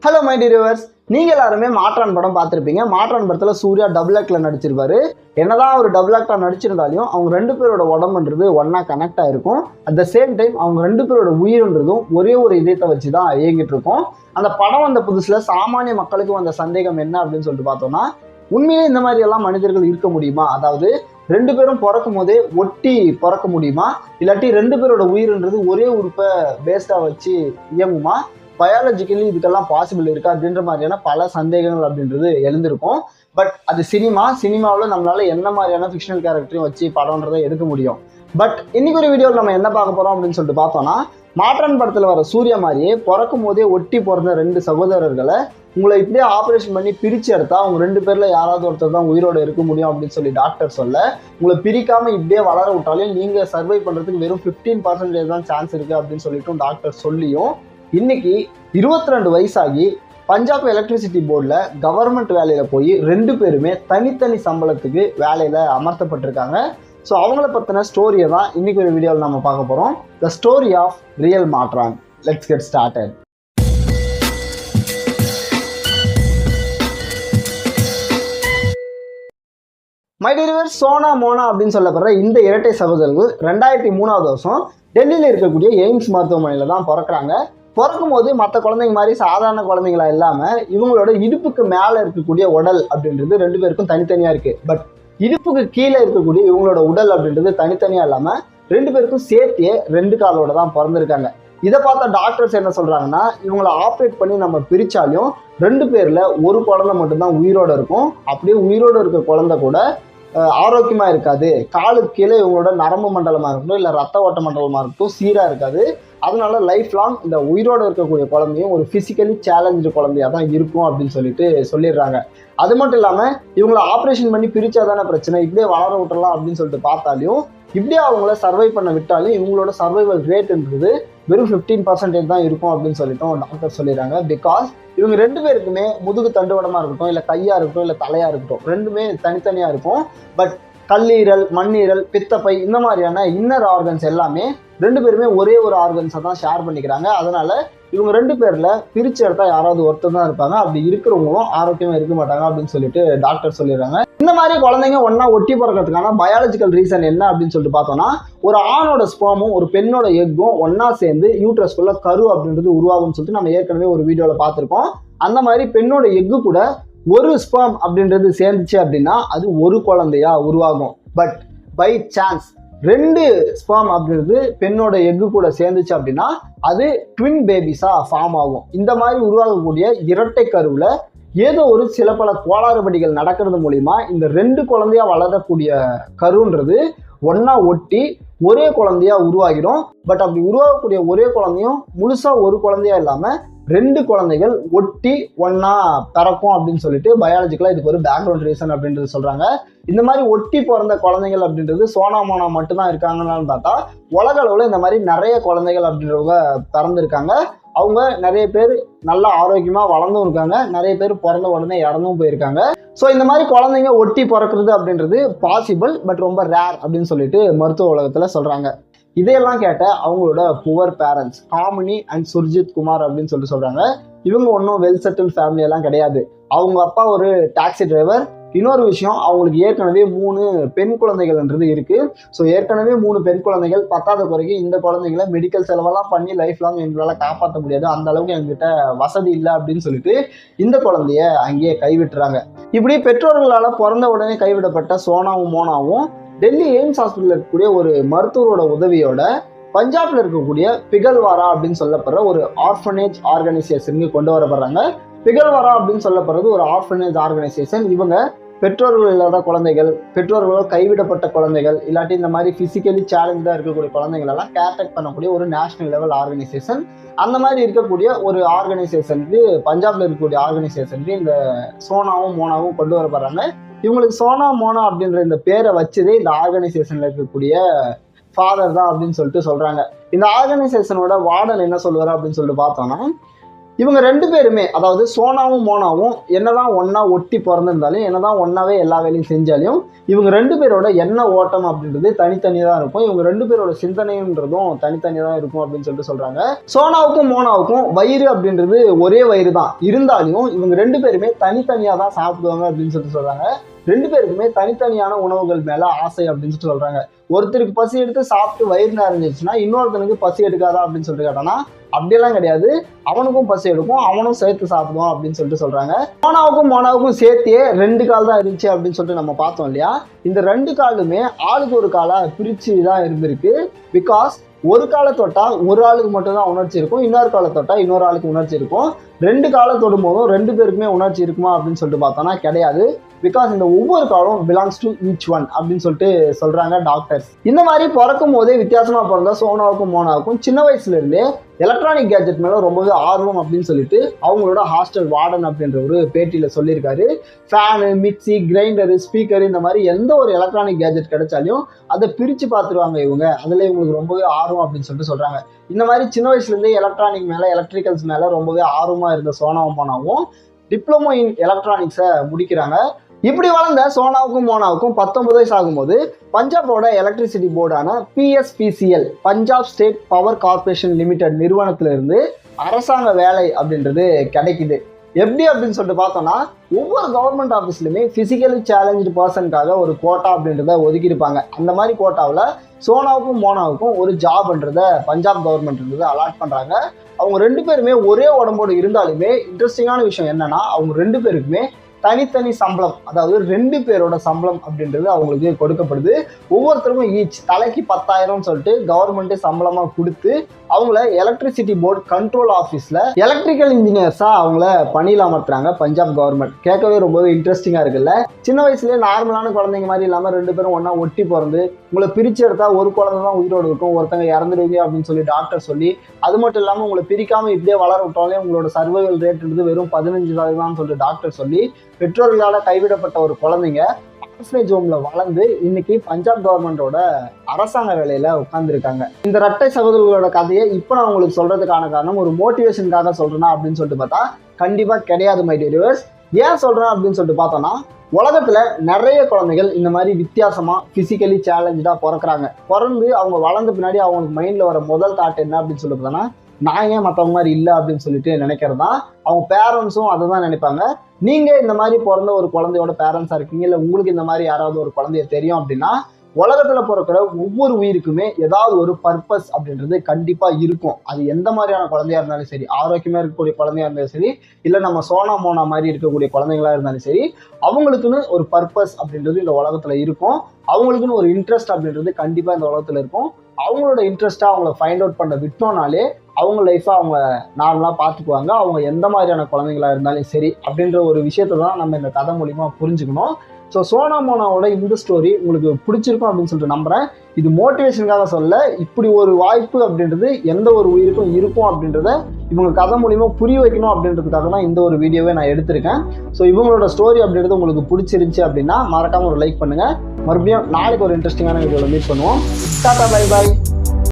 Hello my tears, நீங்கள் எல்லாருமே மாற்றான் படம் பார்த்துருப்பீங்க. மாற்றான் படத்தில் சூர்யா டபுள் ஆக்டில் நடிச்சிருப்பாரு. என்னதான் ஒரு டபுள் ஆக்டாக நடிச்சிருந்தாலும் அவங்க ரெண்டு பேரோட உடம்புன்றது ஒன்றா கனெக்ட் ஆகிருக்கும். அட் த சேம் டைம் அவங்க ரெண்டு பேரோட உயிர்ன்றதும் ஒரே ஒரு இதயத்தை வச்சு தான் இயங்கிட்டு இருக்கும். அந்த படம் வந்த புதுசில் சாமானிய மக்களுக்கு வந்த சந்தேகம் என்ன அப்படின்னு சொல்லிட்டு பார்த்தோம்னா, உண்மையிலே இந்த மாதிரி எல்லாம் மனிதர்கள் இருக்க முடியுமா? அதாவது ரெண்டு பேரும் பிறக்கும் போதே ஒட்டி பிறக்க முடியுமா? இல்லாட்டி ரெண்டு பேரோட உயிர்ன்றது ஒரே உறுப்பை பேஸ்டாக வச்சு இயங்குமா? பயாலஜிக்கலி இதுக்கெல்லாம் பாசிபிள் இருக்கா அப்படின்ற மாதிரியான பல சந்தேகங்கள் அப்படின்றது எழுந்திருக்கும். பட் அது சினிமாவில் நம்மளால என்ன மாதிரியான ஃபிக்ஷனல் கேரக்டரையும் வச்சு படம்ன்றதை எடுக்க முடியும். பட் இன்னைக்கு ஒரு வீடியோவில் நம்ம என்ன பார்க்க போறோம் அப்படின்னு சொல்லிட்டு பார்த்தோம்னா, மாற்றான் படத்தில் வர சூர்யா மாதிரியே பிறக்கும் போதே ஒட்டி பிறந்த ரெண்டு சகோதரர்களை உங்களை இப்படியே ஆப்ரேஷன் பண்ணி பிரிச்சு எடுத்தா அவங்க ரெண்டு பேர்ல யாராவது ஒருத்தர் தான் உயிரோட இருக்க முடியும் அப்படின்னு சொல்லி டாக்டர் சொல்ல, உங்களை பிரிக்காம இப்படியே வளர விட்டாலும் நீங்க சர்வை பண்றதுக்கு வெறும் 15% தான் சான்ஸ் இருக்கு அப்படின்னு சொல்லிட்டும் டாக்டர் சொல்லியும், இன்னைக்கு 22 வயசாகி பஞ்சாப் எலக்ட்ரிசிட்டி போர்டில் கவர்மெண்ட் வேலையில் போய் ரெண்டு பேருமே தனித்தனி சம்பளத்துக்கு வேலையில் அமர்த்தப்பட்டிருக்காங்க. ஸோ அவங்கள பற்றின ஸ்டோரியை தான் இன்னைக்கு ஒரு வீடியோவில் நம்ம பார்க்க போகிறோம். The story of real Maattrraan. Let's get started. My dear, Sona Mona அப்படின்னு சொல்லப்படுற இந்த இரட்டை சகோதரர்கள் 2003ஆவது வருஷம் டெல்லியில் இருக்கக்கூடிய எய்ம்ஸ் மருத்துவமனையில் தான் பிறக்கிறாங்க. பிறக்கும் போது மற்ற குழந்தைங்க மாதிரி சாதாரண குழந்தைங்களா இல்லாமல் இவங்களோட இடுப்புக்கு மேலே இருக்கக்கூடிய உடல் அப்படின்றது ரெண்டு பேருக்கும் தனித்தனியாக இருக்குது. பட் இடுப்புக்கு கீழே இருக்கக்கூடிய இவங்களோட உடல் அப்படின்றது தனித்தனியாக இல்லாமல் ரெண்டு பேருக்கும் சேர்த்தியே ரெண்டு காலோட தான் பிறந்திருக்காங்க. இதை பார்த்தா டாக்டர்ஸ் என்ன சொல்கிறாங்கன்னா, இவங்களை ஆப்ரேட் பண்ணி நம்ம பிரித்தாலும் ரெண்டு பேரில் ஒரு குழந்தை மட்டும்தான் உயிரோடு இருக்கும். அப்படியே உயிரோடு இருக்க குழந்தை கூட ஆரோக்கியமாக இருக்காது. காலுக்கு கீழே இவங்களோட நரம்பு மண்டலமாக இருக்கட்டும் இல்லை ரத்த ஓட்ட மண்டலமாக இருக்கட்டும் சீராக இருக்காது. அதனால லைஃப் லாங் இந்த உயிரோடு இருக்கக்கூடிய குழந்தையும் ஒரு ஃபிசிக்கலி சேலஞ்சு குழந்தையா தான் இருக்கும் அப்படின்னு சொல்லிடுறாங்க. அது மட்டும் இல்லாமல் இவங்களை ஆப்ரேஷன் பண்ணி பிரிச்சாதான பிரச்சனை, இப்படியே வளர விட்டுறலாம் அப்படின்னு சொல்லிட்டு பார்த்தாலையும் இப்படியே அவங்கள சர்வை பண்ண விட்டாலும் இவங்களோட சர்வைவல் ரேட்ன்றது வெறும் 15% தான் இருக்கும் அப்படின்னு சொல்லிட்டோம் டாக்டர் சொல்லிடுறாங்க. பிகாஸ் இவங்க ரெண்டு பேருக்குமே முதுகு தண்டுவடமாக இருக்கட்டும் இல்லை கையாக இருக்கட்டும் இல்லை தலையாக இருக்கட்டும் ரெண்டுமே தனித்தனியாக இருக்கும். பட் கல்லீரல், மண்ணீரல், பித்தப்பை இந்த மாதிரியான இன்னர் ஆர்கன்ஸ் எல்லாமே ரெண்டு பேருமே ஒரே ஒரு ஆர்கன்ஸை தான் ஷேர் பண்ணிக்கிறாங்க. அதனால இவங்க ரெண்டு பேர்ல பிரிச்சு எடுத்தா யாராவது ஒருத்தர் தான் இருப்பாங்க. அப்படி இருக்கிறவங்களும் ஆரோக்கியமா இருக்க மாட்டாங்க அப்படின்னு சொல்லிட்டு டாக்டர் சொல்லிடுறாங்க. இந்த மாதிரி குழந்தைங்க ஒன்னா ஒட்டி பிறக்கிறதுக்கான பயாலஜிக்கல் ரீசன் என்ன அப்படின்னு சொல்லிட்டு பார்த்தோம்னா, ஒரு ஆணோட ஸ்பெர்மும் ஒரு பெண்ணோட எக்கும் ஒன்னா சேர்ந்து யூட்ரஸ்குள்ள கரு அப்படின்றது உருவாகும்னு சொல்லிட்டு நம்ம ஏற்கனவே ஒரு வீடியோல பார்த்திருக்கோம். அந்த மாதிரி பெண்ணோட எக்கு கூட ஒரு ஸ்பெர்ம் அப்படின்றது சேர்ந்துச்சு அப்படின்னா அது ஒரு குழந்தையா உருவாகும். பட் பை சான்ஸ் ரெண்டு ஸ்பெர்ம் அப்படின்றது பெண்ணோட எக்கு கூட சேர்ந்துச்சு அப்படின்னா அது ட்வின் பேபிஸா ஃபார்ம் ஆகும். இந்த மாதிரி உருவாகக்கூடிய இரட்டை கருவுல ஏதோ ஒரு சில பல கோளாறுபடிகள் நடக்கிறது மூலியமா இந்த ரெண்டு குழந்தையா வளரக்கூடிய கருன்றது ஒன்னா ஒட்டி ஒரே குழந்தையா உருவாகிடும். பட் அப்படி உருவாகக்கூடிய ஒரே குழந்தையும் முழுசா ஒரு குழந்தையா இல்லாம ரெண்டு குழந்தைகள் ஒட்டி ஒன்னா பிறக்கும் அப்படின்னு சொல்லிட்டு பயாலஜிக்கலா இதுக்கு ஒரு பேக்ரவுண்ட் ரீசன் அப்படின்றது சொல்றாங்க. இந்த மாதிரி ஒட்டி பிறந்த குழந்தைகள் அப்படின்றது சோனா மோனா மட்டும்தான் இருக்காங்கன்னு பார்த்தா உலக அளவுல இந்த மாதிரி நிறைய குழந்தைகள் அப்படின்றவங்க பிறந்திருக்காங்க. அவங்க நிறைய பேர் நல்லா ஆரோக்கியமா வளர்ந்தும் இருக்காங்க, நிறைய பேர் பிறந்த உடனே இறந்தும் போயிருக்காங்க. ஸோ இந்த மாதிரி குழந்தைங்க ஒட்டி பிறக்கிறது அப்படின்றது பாசிபிள், பட் ரொம்ப ரேர் அப்படின்னு சொல்லிட்டு மருத்துவ உலகத்துல சொல்றாங்க. இதையெல்லாம் கேட்ட அவங்களோட poor parents Kamini and Surjit Kumar அப்படின்னு சொல்றாங்க. இவங்க ஒன்றும் வெல் செட்டில் ஃபேமிலி எல்லாம் கிடையாது. அவங்க அப்பா ஒரு டாக்ஸி டிரைவர். இன்னொரு விஷயம், அவங்களுக்கு ஏற்கனவே 3 பெண் குழந்தைகள்ன்றது இருக்கு. ஸோ ஏற்கனவே 3 பெண் குழந்தைகள், 10வது குறைக்கு இந்த குழந்தைகளை மெடிக்கல் செலவெல்லாம் பண்ணி லைஃப் லாங் எங்களால் காப்பாற்ற முடியாது, அந்த அளவுக்கு எங்ககிட்ட வசதி இல்லை அப்படின்னு சொல்லிட்டு இந்த குழந்தைய அங்கேயே கைவிட்டுறாங்க. இப்படி பெற்றோர்களால் பிறந்த உடனே கைவிடப்பட்ட சோனாவும் மோனாவும் டெல்லி எய்ம்ஸ் ஹாஸ்பிட்டல் இருக்கக்கூடிய ஒரு மருத்துவரோட உதவியோட பஞ்சாப்ல இருக்கக்கூடிய பிகல்வாரா அப்படின்னு சொல்லப்படுற ஒரு ஆர்ஃபனேஜ் ஆர்கனைசேஷனுக்கு கொண்டு வரப்படுறாங்க. பிகல்வாரா அப்படின்னு சொல்லப்படுறது ஒரு ஆர்ஃபனேஜ் ஆர்கனைசேஷன். இவங்க பெற்றோர்கள் இல்லாத குழந்தைகள், பெற்றோர்களோ கைவிடப்பட்ட குழந்தைகள், இல்லாட்டி இந்த மாதிரி பிசிக்கலி சேலஞ்சா இருக்கக்கூடிய குழந்தைகள் எல்லாம் கேர்டேக் பண்ணக்கூடிய ஒரு நேஷனல் லெவல் ஆர்கனைசேஷன். அந்த மாதிரி இருக்கக்கூடிய ஒரு ஆர்கனைசேஷனுக்கு, பஞ்சாப்ல இருக்கக்கூடிய ஆர்கனைசேஷனுக்கு இந்த சோனாவும் மோனாவும் கொண்டு வரப்படுறாங்க. இவங்களுக்கு சோனா மோனா அப்படின்ற இந்த பேரை வச்சதே இந்த ஆர்கனைசேஷன்ல இருக்கக்கூடிய ஃபாதர் தான் அப்படின்னு சொல்லிட்டு சொல்றாங்க. இந்த ஆர்கனைசேஷனோட வார்டன் என்ன சொல்லுவாரு அப்படின்னு சொல்லிட்டு பார்த்தோம்னா, இவங்க ரெண்டு பேருமே, அதாவது சோனாவும் மோனாவும் என்னதான் ஒன்னா ஒட்டி பிறந்திருந்தாலும், என்னதான் ஒன்னாவே எல்லா வேலையும் செஞ்சாலும், இவங்க ரெண்டு பேரோட எண்ண ஓட்டம் அப்படின்றது தனித்தனியாக தான் இருக்கும். இவங்க ரெண்டு பேரோட சிந்தனைன்றதும் தனித்தனியாக தான் இருக்கும் அப்படின்னு சொல்லிட்டு சொல்றாங்க. சோனாவுக்கும் மோனாவுக்கும் வயிறு அப்படின்றது ஒரே வயிறு தான் இருந்தாலும், இவங்க ரெண்டு பேருமே தனித்தனியாக தான் சாப்பிடுவாங்க அப்படின்னு சொல்லிட்டு சொல்றாங்க. ரெண்டு பேருக்குமே தனித்தனியான உணவுகள் மேல ஆசை அப்படின்னு சொல்லிட்டு சொல்றாங்க. ஒருத்தருக்கு பசி எடுத்து சாப்பிட்டு வயிறு நிறைஞ்சிச்சுன்னா இன்னொருத்தனுக்கு பசி எடுக்காதா அப்படின்னு சொல்லிட்டு கேட்டானா அப்படியெல்லாம் கிடையாது. அவனுக்கும் பசி எடுக்கும், அவனும் சேர்த்து சாப்பிடுவான் அப்படின்னு சொல்லிட்டு சொல்றாங்க. மோனாவுக்கும் சேர்த்தே 2 கால் தான் இருந்துச்சு அப்படின்னு சொல்லிட்டு நம்ம பார்த்தோம் இல்லையா. இந்த 2 காலுமே ஆளுக்கு ஒரு காலா பிரிச்சு தான் இருந்திருக்கு. பிகாஸ் ஒரு காலை தொட்டா ஒரு ஆளுக்கு மட்டும் தான் உணர்ச்சி இருக்கும், இன்னொரு காலை தொட்டா இன்னொரு ஆளுக்கு உணர்ச்சி இருக்கும். 2 காலை தொடும் போதும் 2 பேருக்குமே உணர்ச்சி இருக்குமா அப்படின்னு சொல்லிட்டு பார்த்தோம்னா கிடையாது. பிகாஸ் இந்த ஒவ்வொரு காலும் பிலாங்ஸ் டு ஈச் ஒன் அப்படின்னு சொல்லிட்டு சொல்றாங்க டாக்டர்ஸ். இந்த மாதிரி பிறக்கும் போதே வித்தியாசமா பிறந்த சோனாவுக்கும் மோனாவுக்கும் சின்ன வயசுல இருந்தே எலக்ட்ரானிக் கேஜெட் மேல ரொம்பவே ஆர்வம் அப்படின்னு சொல்லிட்டு அவங்களோட ஹாஸ்டல் வார்டன் அப்படின்ற ஒரு பேட்டியில சொல்லியிருக்காரு. ஃபேனு, மிக்சி, கிரைண்டரு, ஸ்பீக்கர் இந்த மாதிரி எந்த ஒரு எலக்ட்ரானிக் கேஜெட் கிடைச்சாலும் அதை பிரிச்சு பார்த்துருவாங்க இவங்க. அதுல இவங்களுக்கு ரொம்பவே ஆர்வம் அப்படின்னு சொல்லிட்டு சொல்றாங்க. இந்த மாதிரி சின்ன வயசுல இருந்தே எலக்ட்ரானிக் மேல, எலக்ட்ரிக்கல்ஸ் மேல ரொம்பவே ஆர்வமா இருந்த சோனாவும் மோனாவும் டிப்ளமோ இன் எலக்ட்ரானிக்ஸை முடிக்கிறாங்க. இப்படி வளர்ந்த சோனாவுக்கும் மோனாவுக்கும் 19 வயசு ஆகும்போது பஞ்சாபோட எலக்ட்ரிசிட்டி போர்டான PSPCL, Punjab State Power Corporation Limited நிறுவனத்திலிருந்து அரசாங்க வேலை அப்படின்றது கிடைக்குது. எப்படி அப்படின்னு சொல்லிட்டு பார்த்தோம்னா, ஒவ்வொரு கவர்மெண்ட் ஆஃபீஸ்லையுமே ஃபிசிக்கலி சேலஞ்சு பர்சனுக்காக ஒரு கோட்டா அப்படின்றத ஒதுக்கியிருப்பாங்க. அந்த மாதிரி கோட்டாவில் சோனாவுக்கும் மோனாவுக்கும் ஒரு ஜாப்ன்றத பஞ்சாப் கவர்மெண்ட்ன்றது அலாட் பண்ணுறாங்க. அவங்க 2 பேருமே ஒரே உடம்போடு இருந்தாலுமே இன்ட்ரெஸ்டிங்கான விஷயம் என்னன்னா, அவங்க 2 பேருக்குமே தனித்தனி சம்பளம், அதாவது 2 பேரோட சம்பளம் அப்படின்றது அவங்களுக்கு கொடுக்கப்படுது. ஒவ்வொருத்தருக்கும் ஈச் தலைக்கு 10,000 சொல்லிட்டு கவர்மெண்ட்டே சம்பளமா கொடுத்து அவங்கள எலக்ட்ரிசிட்டி போர்டு கண்ட்ரோல் ஆஃபீஸ்ல எலக்ட்ரிக்கல் இன்ஜினியர்ஸா அவங்கள பணியில் அமர்த்துறாங்க பஞ்சாப் கவர்மெண்ட். கேட்கவே ரொம்பவே இன்ட்ரெஸ்டிங்கா இருக்குல்ல. சின்ன வயசுலேயே நார்மலான குழந்தைங்க மாதிரி இல்லாமல் 2 பேரும் ஒன்னா ஒட்டி பிறந்து உங்களை பிரிச்சு எடுத்தா ஒரு குழந்தை தான் உயிரோடு இருக்கும், ஒருத்தங்க இறந்துடுவீங்க அப்படின்னு சொல்லி டாக்டர் சொல்லி, அது மட்டும் இல்லாமல் உங்களை பிரிக்காம இப்படியே வளர விட்டாலே உங்களோட சர்வைவல் ரேட்ன்றது வெறும் 15% சொல்லிட்டு டாக்டர் சொல்லி பெற்றோர்களால் கைவிடப்பட்ட ஒரு குழந்தைங்க ஆர்ஃபனேஜ் ஹோம்ல வளர்ந்து இன்னைக்கு பஞ்சாப் கவர்மெண்டோட அரசாங்க வேலையில உட்கார்ந்துருக்காங்க. இந்த இரட்டை சகோதரர்களோட கதையை இப்போ நான் உங்களுக்கு சொல்றதுக்கான காரணம் ஒரு மோட்டிவேஷனுக்காக சொல்றேன்னா அப்படின்னு சொல்லிட்டு பார்த்தா கண்டிப்பா கிடையாது மை டியர் வியூவர்ஸ். ஏன் சொல்றேன் அப்படின்னு சொல்லிட்டு பார்த்தோம்னா, உலகத்துல நிறைய குழந்தைகள் இந்த மாதிரி வித்தியாசமா பிசிக்கலி சேலஞ்சா பிறக்கிறாங்க. பிறந்து அவங்க வளர்ந்த பின்னாடி அவங்களுக்கு மைண்ட்ல வர முதல் தாட் என்ன அப்படின்னு சொல்லி பார்த்தோம்னா, நான் ஏன் மற்றவங்க மாதிரி இல்லை அப்படின்னு சொல்லிட்டு நினைக்கிறதான். அவங்க பேரண்ட்ஸும் அதை தான் நினைப்பாங்க. நீங்க இந்த மாதிரி பிறந்த ஒரு குழந்தையோட பேரண்ட்ஸா இருக்கீங்க, இல்லை உங்களுக்கு இந்த மாதிரி யாராவது ஒரு குழந்தைய தெரியும் அப்படின்னா, உலகத்துல பிறக்கிற ஒவ்வொரு உயிருக்குமே ஏதாவது ஒரு பர்பஸ் அப்படின்றது கண்டிப்பா இருக்கும். அது எந்த மாதிரியான குழந்தையா இருந்தாலும் சரி, ஆரோக்கியமா இருக்கக்கூடிய குழந்தையா இருந்தாலும் சரி, இல்லை நம்ம சோனா மோனா மாதிரி இருக்கக்கூடிய குழந்தைங்களா இருந்தாலும் சரி, அவங்களுக்குன்னு ஒரு பர்பஸ் அப்படின்றது இந்த உலகத்துல இருக்கும். அவங்களுக்குன்னு ஒரு இன்ட்ரெஸ்ட் அப்படின்றது கண்டிப்பா இந்த உலகத்துல இருக்கும். அவங்களோட இன்ட்ரெஸ்டா அவங்கள ஃபைண்ட் அவுட் பண்ண விட்டோம்னாலே அவங்க லைஃப்பை அவங்க நார்மலாக பார்த்துக்குவாங்க. அவங்க எந்த மாதிரியான குழந்தைங்களா இருந்தாலும் சரி அப்படின்ற ஒரு விஷயத்தை தான் நம்ம இந்த கதை மூலிமா புரிஞ்சுக்கணும். ஸோ சோனா மோனாவோட இந்த ஸ்டோரி உங்களுக்கு பிடிச்சிருக்கும் அப்படின்னு சொல்லிட்டு நம்புறேன். இது மோட்டிவேஷனுக்காக சொல்ல, இப்படி ஒரு வாய்ப்பு அப்படின்றது எந்த ஒரு உயிருக்கும் இருக்கும் அப்படின்றத இவங்க கதை மூலிமா புரிய வைக்கணும் அப்படின்றதுக்காக தான் இந்த ஒரு வீடியோவை நான் எடுத்திருக்கேன். ஸோ இவங்களோட ஸ்டோரி அப்படின்றது உங்களுக்கு பிடிச்சிருந்துச்சு அப்படின்னா மறக்காம ஒரு லைக் பண்ணுங்க. மறுபடியும் நாளைக்கு ஒரு இன்ட்ரெஸ்டிங்கான வீடியோவில் மீட் பண்ணுவோம். Tata, bye bye.